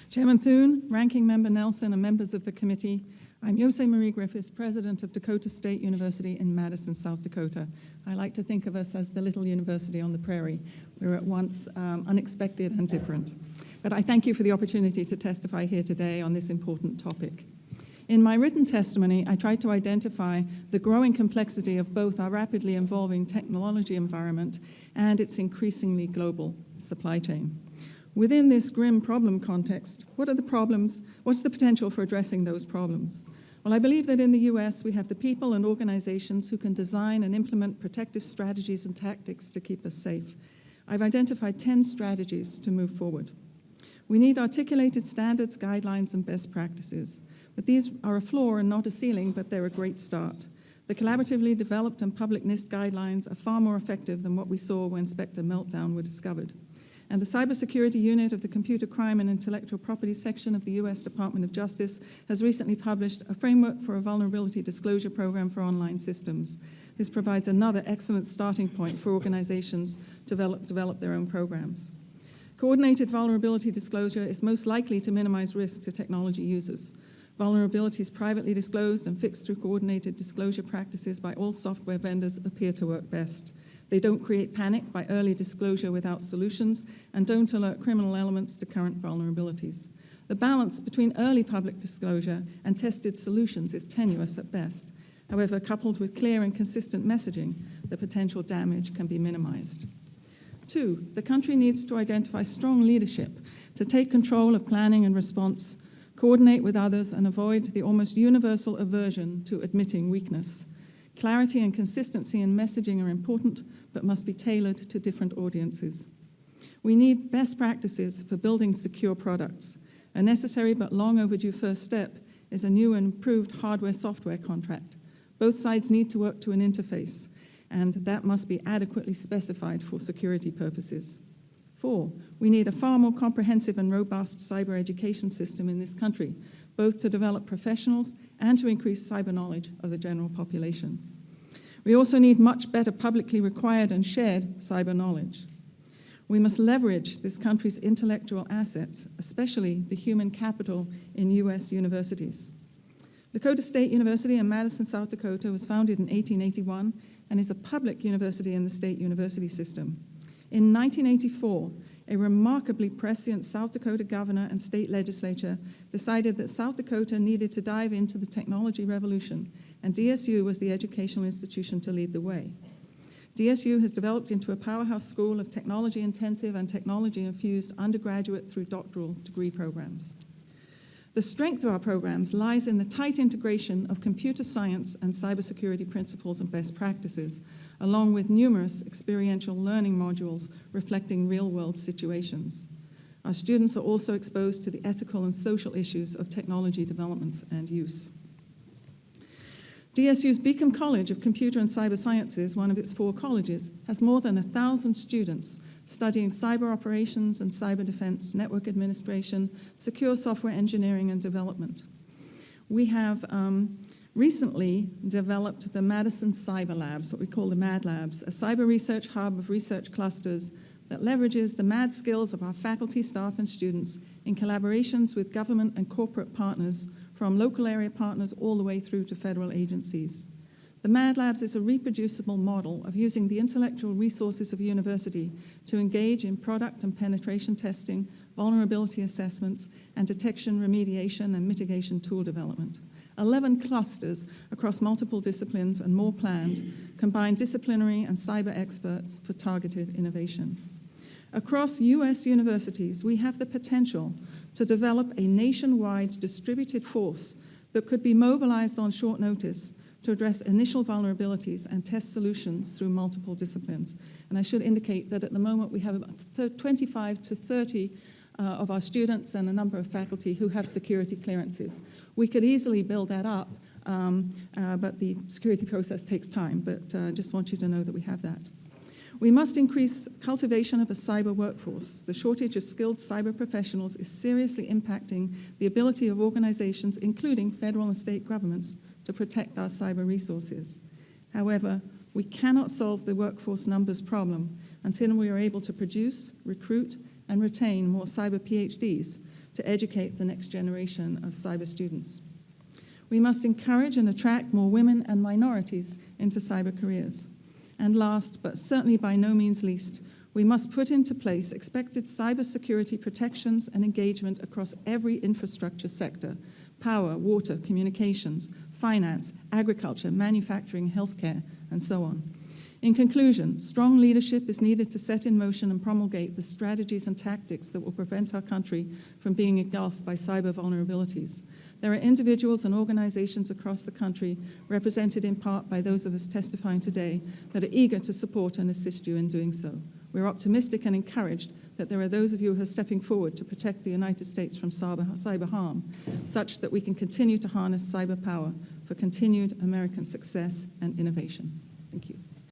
Chairman Thune, Ranking Member Nelson, and members of the committee, I'm José-Marie Griffiths, President of Dakota State University in Madison, South Dakota. I like to think of us as the little university on the prairie. We're at once unexpected and different. But I thank you for the opportunity to testify here today on this important topic. In my written testimony, I tried to identify the growing complexity of both our rapidly evolving technology environment and its increasingly global supply chain. Within this grim problem context, what are the problems? What's the potential for addressing those problems? Well, I believe that in the US, we have the people and organizations who can design and implement protective strategies and tactics to keep us safe. I've identified 10 strategies to move forward. We need articulated standards, guidelines, and best practices. But these are a floor and not a ceiling, but they're a great start. The collaboratively developed and public NIST guidelines are far more effective than what we saw when Spectre Meltdown were discovered. And the Cybersecurity Unit of the Computer Crime and Intellectual Property section of the US Department of Justice has recently published a framework for a vulnerability disclosure program for online systems. This provides another excellent starting point for organizations to develop their own programs. Coordinated vulnerability disclosure is most likely to minimize risk to technology users. Vulnerabilities privately disclosed and fixed through coordinated disclosure practices by all software vendors appear to work best. They don't create panic by early disclosure without solutions and don't alert criminal elements to current vulnerabilities. The balance between early public disclosure and tested solutions is tenuous at best. However, coupled with clear and consistent messaging, the potential damage can be minimized. 2, the country needs to identify strong leadership to take control of planning and response, coordinate with others, and avoid the almost universal aversion to admitting weakness. Clarity and consistency in messaging are important, but must be tailored to different audiences. We need best practices for building secure products. A necessary but long overdue first step is a new and improved hardware-software contract. Both sides need to work to an interface, and that must be adequately specified for security purposes. 4, we need a far more comprehensive and robust cyber education system in this country, both to develop professionals and to increase cyber knowledge of the general population. We also need much better publicly required and shared cyber knowledge. We must leverage this country's intellectual assets, especially the human capital in US universities. Dakota State University in Madison, South Dakota was founded in 1881 and is a public university in the state university system. In 1984, a remarkably prescient South Dakota governor and state legislature decided that South Dakota needed to dive into the technology revolution, and DSU was the educational institution to lead the way. DSU has developed into a powerhouse school of technology-intensive and technology-infused undergraduate through doctoral degree programs. The strength of our programs lies in the tight integration of computer science and cybersecurity principles and best practices, along with numerous experiential learning modules reflecting real-world situations. Our students are also exposed to the ethical and social issues of technology developments and use. DSU's Beacom College of Computer and Cyber Sciences, one of its 4 colleges, has more than 1,000 students studying cyber operations and cyber defense, network administration, secure software engineering and development. We have recently developed the Madison Cyber Labs, what we call the MAD Labs, a cyber research hub of research clusters that leverages the MAD skills of our faculty, staff, and students in collaborations with government and corporate partners, from local area partners all the way through to federal agencies. The MAD Labs is a reproducible model of using the intellectual resources of a university to engage in product and penetration testing, vulnerability assessments, and detection, remediation, and mitigation tool development. 11 clusters across multiple disciplines and more planned combine disciplinary and cyber experts for targeted innovation. Across US universities, we have the potential to develop a nationwide distributed force that could be mobilized on short notice to address initial vulnerabilities and test solutions through multiple disciplines. And I should indicate that at the moment we have about 25 to 30 of our students and a number of faculty who have security clearances. We could easily build that up, but the security process takes time, but just want you to know that we have that. We must increase cultivation of a cyber workforce. The shortage of skilled cyber professionals is seriously impacting the ability of organizations, including federal and state governments, to protect our cyber resources. However, we cannot solve the workforce numbers problem until we are able to produce, recruit, and retain more cyber PhDs to educate the next generation of cyber students. We must encourage and attract more women and minorities into cyber careers. And last, but certainly by no means least, we must put into place expected cybersecurity protections and engagement across every infrastructure sector: power, water, communications, finance, agriculture, manufacturing, healthcare, and so on. In conclusion, strong leadership is needed to set in motion and promulgate the strategies and tactics that will prevent our country from being engulfed by cyber vulnerabilities. There are individuals and organizations across the country, represented in part by those of us testifying today, that are eager to support and assist you in doing so. We're optimistic and encouraged that there are those of you who are stepping forward to protect the United States from cyber harm, such that we can continue to harness cyber power for continued American success and innovation. Thank you.